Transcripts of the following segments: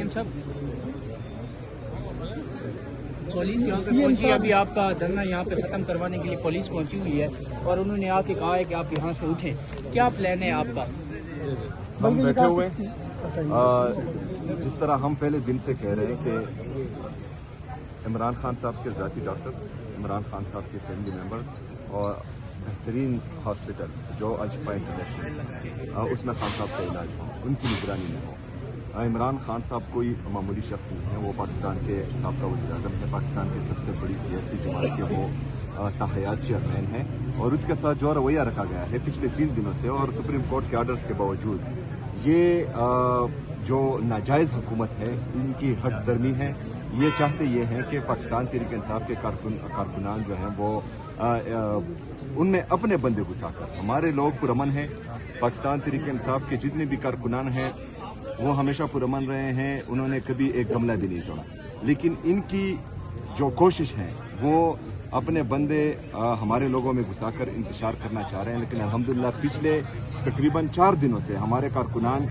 CM साहब, police यहाँ पे पहुंची, अभी आपका धरना यहाँ पे खत्म करवाने के लिए पुलिस पहुंची हुई है और उन्होंने आके कहा है कि आप यहाँ से उठें, क्या प्लान है आपका? हम बैठे हुए जिस तरह हम पहले दिन से कह रहे हैं कि इमरान खान साहब के ज़ाती डॉक्टर्स, इमरान खान साहब के फैमिली मेंबर्स और बेहतरीन हॉस्पिटल जो अजफा इंटरनेशनल उसमें खान साहब का इलाज हो, उनकी निगरानी में हो। इमरान खान साहब कोई मामूली शख्स नहीं है, वो पाकिस्तान के साबका वज़ीर-ए-आज़म है, पाकिस्तान की सबसे बड़ी सियासी जमात के वो ताहयात चेयरमैन हैं और उसके साथ जो रवैया रखा गया है पिछले 3 दिनों से और सुप्रीम कोर्ट के आर्डर्स के बावजूद, ये जो नाजायज़ हुकूमत है इनकी हट दर्मी है। ये चाहते ये हैं कि पाकिस्तान तहरीक इंसाफ के कारकुनान जो हैं वो उनमें अपने बंदे घुसाकर, हमारे लोग पुरअमन हैं, पाकिस्तान तहरीक इंसाफ के जितने भी कारकुनान हैं वो हमेशा पुरअमन रहे हैं, उन्होंने कभी एक गमला भी नहीं तोड़ा। लेकिन इनकी जो कोशिश है वो अपने बंदे हमारे लोगों में घुसाकर इंतशार करना चाह रहे हैं। लेकिन अल्हम्दुलिल्लाह पिछले तकरीबन 4 दिनों से हमारे कारकुनान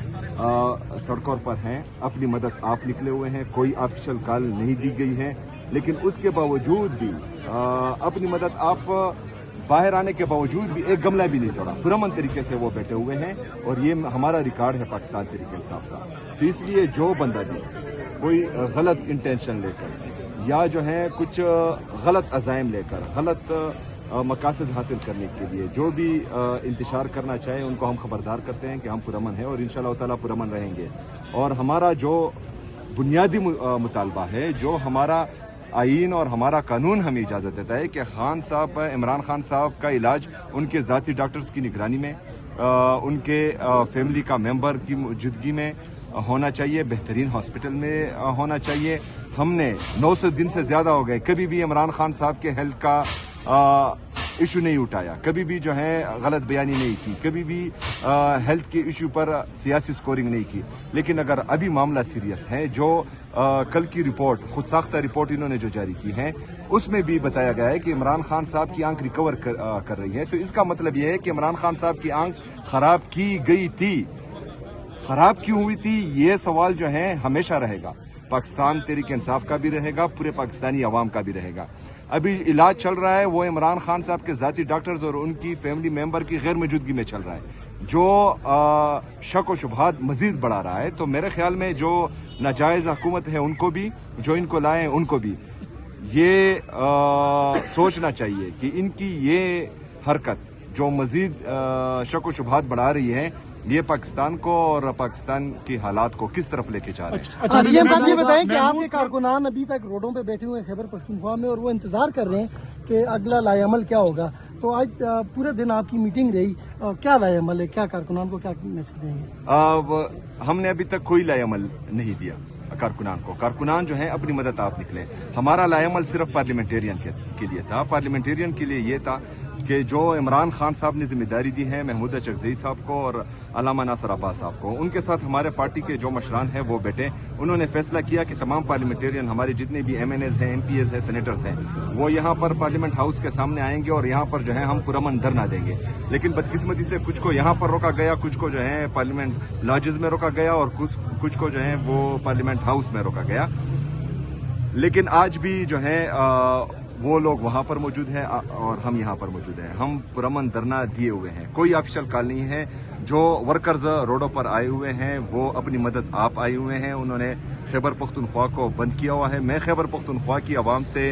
सड़कों पर हैं, अपनी मदद आप निकले हुए हैं, कोई ऑफिशियल कॉल नहीं दी गई है, लेकिन उसके बावजूद भी अपनी मदद आप बाहर आने के बावजूद भी एक गमला भी नहीं तोड़ा, पुरअमन तरीके से वो बैठे हुए हैं और ये हमारा रिकॉर्ड है पाकिस्तान तहरीक इंसाफ का। तो इसलिए जो बंदा भी कोई गलत इंटेंशन लेकर या जो है कुछ गलत अज़ाइम लेकर गलत मकासद हासिल करने के लिए जो भी इंतशार करना चाहे, उनको हम खबरदार करते हैं कि हम पुरअमन हैं और इंशाअल्लाह ताला पुरअमन रहेंगे। और हमारा जो बुनियादी मुतालबा है, जो हमारा आईन और हमारा कानून हमें इजाज़त देता है कि इमरान खान साहब का इलाज उनके ज़ाती डॉक्टर्स की निगरानी में, उनके फैमिली का मेंबर की मौजूदगी में होना चाहिए, बेहतरीन हॉस्पिटल में होना चाहिए। हमने 900 दिन से ज़्यादा हो गए, कभी भी इमरान खान साहब के हेल्थ का इशू नहीं उठाया, कभी भी जो है गलत बयानी नहीं की, कभी भी हेल्थ के इशू पर सियासी स्कोरिंग नहीं की। लेकिन अगर अभी मामला सीरियस है, जो कल की रिपोर्ट, खुद साख्ता रिपोर्ट इन्होंने जो जारी की है, उसमें भी बताया गया है कि इमरान खान साहब की आंख रिकवर कर रही है। तो इसका मतलब यह है कि इमरान खान साहब की आंख खराब की गई थी, खराब क्यों हुई थी, ये सवाल जो है हमेशा रहेगा, पाकिस्तान तहरीक इंसाफ का भी रहेगा, पूरे पाकिस्तानी अवाम का भी रहेगा। अभी इलाज चल रहा है, वो इमरान खान साहब के ज़ाती डॉक्टर्स और उनकी फैमिली मेंबर की गैर मौजूदगी में चल रहा है, जो शक व शुबहात मजीद बढ़ा रहा है। तो मेरे ख्याल में जो नाजायज़ हुकूमत है उनको भी, जो इनको लाए उनको भी ये सोचना चाहिए कि इनकी ये हरकत जो मजीद शक व शुबहात बढ़ा रही है, ये पाकिस्तान को और पाकिस्तान की हालात को किस तरफ लेके जा रहे हैं। अच्छा, ये बताएं कि आपके कारकुनान अभी तक रोडों पे बैठे हुए हैं खैबर पख्तूनख्वा में और वो इंतजार कर रहे हैं कि अगला लाएअमल क्या होगा। तो आज पूरे दिन आपकी मीटिंग रही, क्या लाएअमल है, क्या कारकुनान को क्या मैसेज देंगे? हमने अभी तक कोई लाएअमल नहीं दिया कारकुनान को। कारकुनान जो है अपनी मदद आप निकले। हमारा लाएअमल सिर्फ पार्लियामेंटेरियन के लिए था। पार्लियामेंटेरियन के लिए ये था कि जो इमरान खान साहब ने जिम्मेदारी दी है महमूद अशरफजई साहब को और अल्लामा नासिर अब्बास साहब को, उनके साथ हमारे पार्टी के जो मशरान हैं वो बैठे, उन्होंने फैसला किया कि तमाम पार्लियामेंटेरियन, हमारे जितने भी MNAs हैं, MPAs हैं, सेनेटर्स हैं, वो यहाँ पर पार्लियामेंट हाउस के सामने आएंगे और यहाँ पर जो है हम पुरअमन धरना देंगे। लेकिन बदकिस्मती से कुछ को यहाँ पर रोका गया, कुछ को जो है पार्लियामेंट लॉजेस में रोका गया और कुछ को जो है वो पार्लियामेंट हाउस में रोका गया। लेकिन आज भी जो है वो लोग वहां पर मौजूद हैं और हम यहाँ पर मौजूद हैं। हम पुरअमन धरना दिए हुए हैं, कोई ऑफिशियल कॉल नहीं है। जो वर्कर्स रोडों पर आए हुए हैं वो अपनी मदद आप आए हुए हैं, उन्होंने खैबर पख्तूनख्वा को बंद किया हुआ है। मैं खैबर पख्तूनख्वा की आवाम से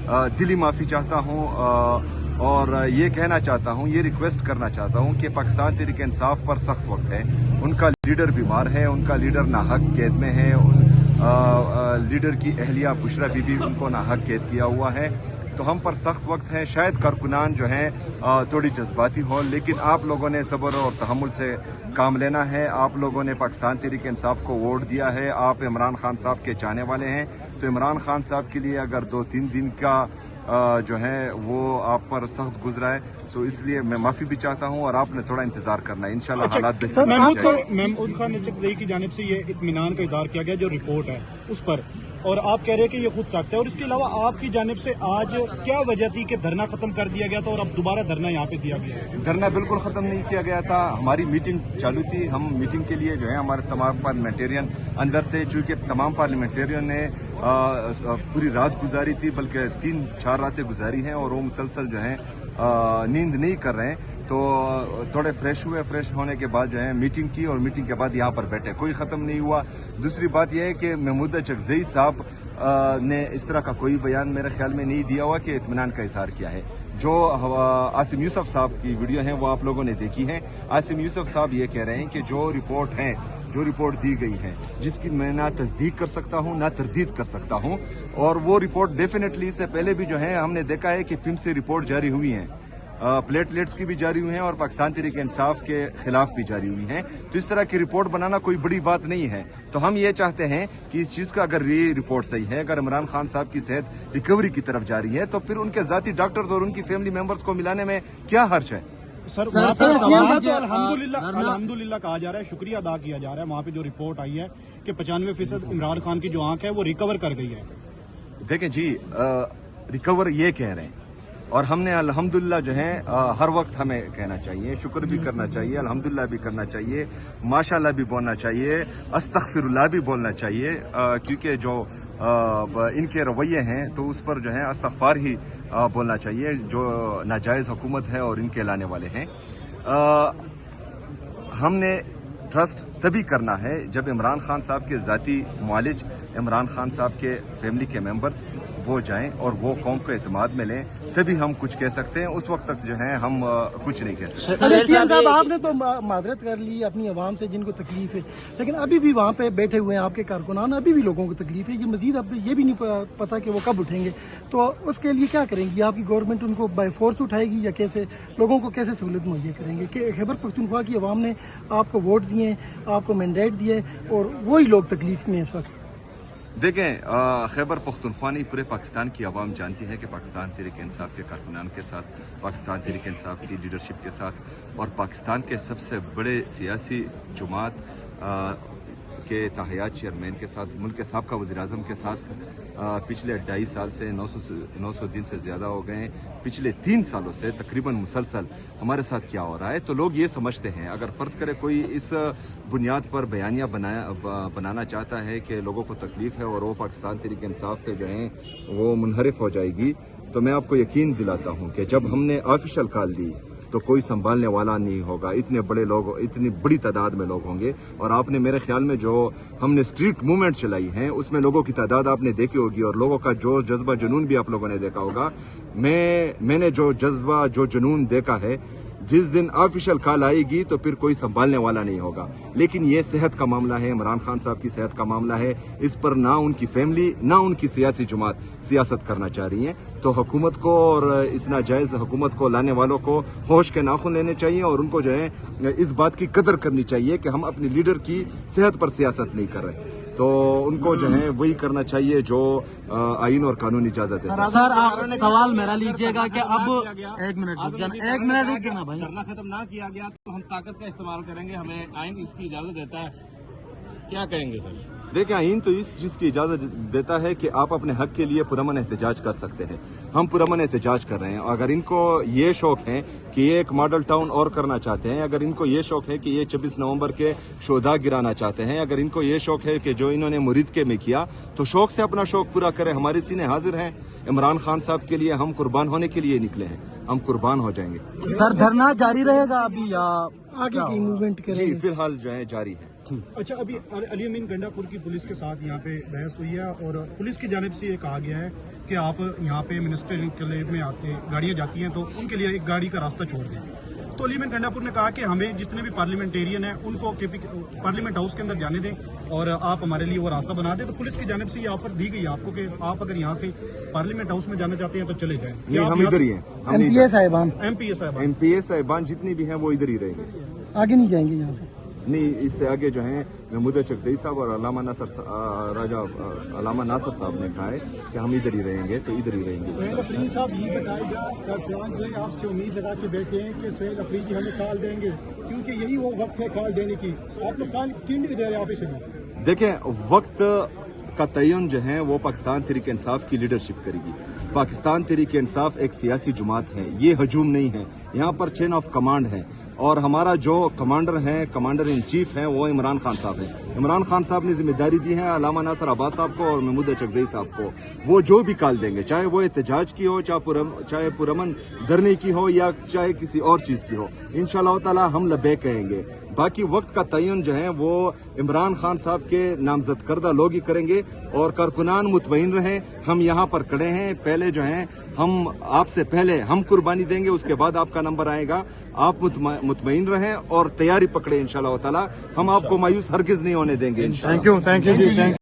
दिली माफ़ी चाहता हूँ और ये कहना चाहता हूँ, ये रिक्वेस्ट करना चाहता हूँ कि पाकिस्तान तहरीक इंसाफ पर सख्त वक्त है। उनका लीडर बीमार है, उनका लीडर नाहक कैद में है, लीडर की अहलिया बुशरा बीबी उनको नाहक कैद किया हुआ है। तो हम पर सख्त वक्त है। शायद कारकुनान जो है थोड़ी जज्बाती हो, लेकिन आप लोगों ने सब्र और तहम्मुल से काम लेना है। आप लोगों ने पाकिस्तान तहरीक इंसाफ को वोट दिया है, आप इमरान खान साहब के चाहने वाले हैं। तो इमरान खान साहब के लिए अगर 2-3 दिन का जो है वो आप पर सख्त गुजरा है, तो इसलिए मैं माफी भी चाहता हूं और आपने थोड़ा इंतजार करना है। इंशाल्लाह हालात बेहतर। महमूद खान की जानिब से ये इत्मीनान का इजहार किया गया, जो रिपोर्ट है उस पर اور آپ کہہ رہے ہیں کہ یہ خود سخت ہے، اور اس کے علاوہ آپ کی جانب سے آج کیا وجہ تھی کہ دھرنا ختم کر دیا گیا تھا اور اب دوبارہ دھرنا یہاں پہ دیا گیا ہے؟ دھرنا بالکل ختم نہیں کیا گیا تھا، ہماری میٹنگ چالو تھی. ہم میٹنگ کے لیے جو ہے ہمارے تمام پارلیمنٹیرین اندر تھے، چونکہ تمام پارلیمنٹیرین نے پوری رات گزاری تھی، بلکہ 3-4 راتیں گزاری ہیں اور وہ مسلسل جو ہے نیند نہیں کر رہے ہیں. تو تھوڑے فریش ہوئے، فریش ہونے کے بعد جو ہے میٹنگ کی اور میٹنگ کے بعد یہاں پر بیٹھے. کوئی ختم نہیں ہوا. دوسری بات یہ ہے کہ محمود چکزئی صاحب نے اس طرح کا کوئی بیان میرے خیال میں نہیں دیا ہوا کہ اطمینان کا اظہار کیا ہے. جو عاصم یوسف صاحب کی ویڈیو ہیں وہ آپ لوگوں نے دیکھی ہیں. عاصم یوسف صاحب یہ کہہ رہے ہیں کہ جو رپورٹ دی گئی ہے، جس کی میں نہ تصدیق کر سکتا ہوں نہ تردید کر سکتا ہوں، اور وہ رپورٹ ڈیفینیٹلی اس سے پہلے بھی جو ہے ہم نے دیکھا ہے کہ پم سے رپورٹ جاری ہوئی ہیں، پلیٹلیٹس کی بھی جاری ہوئی ہیں اور پاکستان تحریک انصاف کے خلاف بھی جاری ہوئی ہیں. تو اس طرح کی رپورٹ بنانا کوئی بڑی بات نہیں ہے. تو ہم یہ چاہتے ہیں کہ اس چیز کا اگر یہ رپورٹ صحیح ہے، اگر عمران خان صاحب کی صحت ریکوری کی طرف جاری ہے، تو پھر ان کے ذاتی ڈاکٹرز اور ان کی فیملی ممبرز کو ملانے میں کیا حرج ہے؟ سر وہاں پہ الحمدللہ کہا جا رہا ہے، شکریہ ادا کیا جا رہا ہے. وہاں پہ جو رپورٹ آئی ہے کہ 95% عمران خان کی جو آنکھ ہے وہ ریکور کر گئی ہے. دیکھیں جی، ریکور یہ کہہ رہے ہیں، اور ہم نے الحمدللہ جو ہے ہر وقت ہمیں کہنا چاہیے، شکر بھی کرنا چاہیے، الحمدللہ بھی کرنا چاہیے، ماشاءاللہ بھی بولنا چاہیے، استغفر اللہ بھی بولنا چاہیے، کیونکہ جو ان کے رویے ہیں تو اس پر جو ہے استغفار ہی بولنا چاہیے جو ناجائز حکومت ہے اور ان کے لانے والے ہیں. ہم نے ٹرسٹ تبھی کرنا ہے جب عمران خان صاحب کے ذاتی معالج، عمران خان صاحب کے فیملی کے ممبرز وہ جائیں اور وہ قوم کو اعتماد میں لیں، تبھی ہم کچھ کہہ سکتے ہیں. اس وقت تک جو ہے ہم کچھ نہیں کہہ سکتے. صاحب آپ نے تو معذرت کر لی اپنی عوام سے جن کو تکلیف ہے، لیکن ابھی بھی وہاں پہ بیٹھے ہوئے ہیں آپ کے کارکنان، ابھی بھی لوگوں کو تکلیف ہے. یہ مزید اب یہ بھی نہیں پتا کہ وہ کب اٹھیں گے. تو اس کے لیے کیا کریں گی آپ کی گورنمنٹ؟ ان کو بائی فورس اٹھائے گی یا کیسے لوگوں کو کیسے سہولت مہیا کریں گے؟ کہ خیبر پختونخوا کی عوام نے آپ کو ووٹ دیے، آپ کو مینڈیٹ دیے، اور وہی لوگ تکلیف میں اس وقت. دیکھیں، خیبر پختونخوا نہیں، پورے پاکستان کی عوام جانتی ہے کہ پاکستان تحریک انصاف کے کارکنان کے ساتھ، پاکستان تحریک انصاف کی لیڈرشپ کے ساتھ اور پاکستان کے سب سے بڑے سیاسی جماعت کے اتحاد چیئرمین کے ساتھ، ملک کے سابقہ وزیر اعظم کے ساتھ پچھلے 2.5 سال سے 900 دن سے زیادہ ہو گئے ہیں. پچھلے 3 سالوں سے تقریباً مسلسل ہمارے ساتھ کیا ہو رہا ہے. تو لوگ یہ سمجھتے ہیں، اگر فرض کرے کوئی اس بنیاد پر بیانیہ بنانا چاہتا ہے کہ لوگوں کو تکلیف ہے اور وہ پاکستان تحریک انصاف سے جو ہیں وہ منحرف ہو جائے گی، تو میں آپ کو یقین دلاتا ہوں کہ جب ہم نے آفیشل کال دی تو کوئی سنبھالنے والا نہیں ہوگا. اتنے بڑے لوگ، اتنی بڑی تعداد میں لوگ ہوں گے. اور آپ نے میرے خیال میں جو ہم نے اسٹریٹ موومنٹ چلائی ہیں اس میں لوگوں کی تعداد آپ نے دیکھی ہوگی اور لوگوں کا جو جذبہ جنون بھی آپ لوگوں نے دیکھا ہوگا. میں نے جو جذبہ جو جنون دیکھا ہے، جس دن آفیشل کال آئے گی تو پھر کوئی سنبھالنے والا نہیں ہوگا. لیکن یہ صحت کا معاملہ ہے، عمران خان صاحب کی صحت کا معاملہ ہے. اس پر نہ ان کی فیملی نہ ان کی سیاسی جماعت سیاست کرنا چاہ رہی ہیں. تو حکومت کو اور اس ناجائز حکومت کو لانے والوں کو ہوش کے ناخن لینے چاہیے اور ان کو جو ہے اس بات کی قدر کرنی چاہیے کہ ہم اپنی لیڈر کی صحت پر سیاست نہیں کر رہے. تو ان کو جو ہے وہی کرنا چاہیے جو آئین اور قانون اجازت ہے. سر آپ سوال میرا لیجیے گا کہ اب ایک منٹ رک جانا بھائی. دھرنا ختم نہ کیا گیا تو ہم طاقت کا استعمال کریں گے، ہمیں آئین اس کی اجازت دیتا ہے. کیا کہیں گے سر؟ دیکھیں، آئین تو اس چیز کی اجازت دیتا ہے کہ آپ اپنے حق کے لیے پرامن احتجاج کر سکتے ہیں. ہم پرامن احتجاج کر رہے ہیں. اگر ان کو یہ شوق ہے کہ یہ ایک ماڈل ٹاؤن اور کرنا چاہتے ہیں، اگر ان کو یہ شوق ہے کہ یہ 26 نومبر کے شہداء گرانا چاہتے ہیں، اگر ان کو یہ شوق ہے کہ جو انہوں نے مریدکے میں کیا، تو شوق سے اپنا شوق پورا کریں. ہمارے سینے حاضر ہیں. عمران خان صاحب کے لیے ہم قربان ہونے کے لیے نکلے ہیں. ہم قربان ہو جائیں گے. سر دھرنا جاری رہے گا ابھی یا آگے کی موومنٹ کریں؟ جی فی الحال جو ہے جاری ہے. اچھا، ابھی علی امین گنڈا پور کی پولیس کے ساتھ یہاں پہ بحث ہوئی ہے اور پولیس کی جانب سے یہ کہا گیا ہے کہ آپ یہاں پہ منسٹر انکلیو میں آتے گاڑیاں جاتی ہیں تو ان کے لیے ایک گاڑی کا راستہ چھوڑ دیں. تو علی امین گنڈا پور نے کہا کہ ہمیں جتنے بھی پارلیمنٹیرین ہیں ان کو پارلیمنٹ ہاؤس کے اندر جانے دیں اور آپ ہمارے لیے وہ راستہ بنا دیں. تو پولیس کی جانب سے یہ آفر دی گئی آپ کو کہ آپ اگر یہاں سے پارلیمنٹ ہاؤس میں جانا چاہتے ہیں تو چلے جائیں. ہم ادھر ہی ہیں. ایم پی اے صاحبان جتنی بھی ہیں وہ ادھر ہی رہیں گے، آگے نہیں جائیں گے یہاں سے. نہیں، اس سے آگے جو ہیں محمود چکزئی صاحب اور علامہ ناصر صاحب نے کہا ہے کہ ہم ادھر ہی رہیں گے، تو ادھر ہی رہیں گے. سہیل افریدی صاحب یہ بتائیے گا، آپ سے امید لگا کے بیٹھے ہیں کہ سہیل افریدی ہمیں کال دیں گے، کیونکہ یہی وہ وقت ہے کال دینے کی. آپ لوگ کال کیوں نہیں دے رہے آفس میں؟ دیکھیں، وقت का तयन जो है वो पाकिस्तान तहरीक इंसाफ की लीडरशिप करेगी। पाकिस्तान तहरीक इंसाफ एक सियासी जमात है, ये हजूम नहीं है, यहाँ पर चेन ऑफ कमांड है और हमारा जो कमांडर है, कमांडर इन चीफ है, वो इमरान खान साहब है। इमरान खान साहब ने जिम्मेदारी दी है अलामा नासिर अब्बास साहब को और महमूद चकजई साहब को, वो जो भी कॉल देंगे, चाहे वो एहतजाज की हो, चाहे पुरअमन धरने की हो या चाहे किसी और चीज की हो, इंशाअल्लाह ताला हम लब्बैक कहेंगे। बाकी वक्त का तयन जो है वो इमरान खान साहब के नामजद करदा लोग ही करेंगे और कारकुनान मुतमईन रहें, हम यहाँ पर खड़े हैं। पहले जो है हम आपसे पहले हम कुर्बानी देंगे, उसके बाद आपका नंबर आएगा। आप मुतमईन रहें और तैयारी पकड़े इंशाअल्लाह ताला, हम आपको मायूस हरगिज नहीं होने देंगे। Thank you ji, thank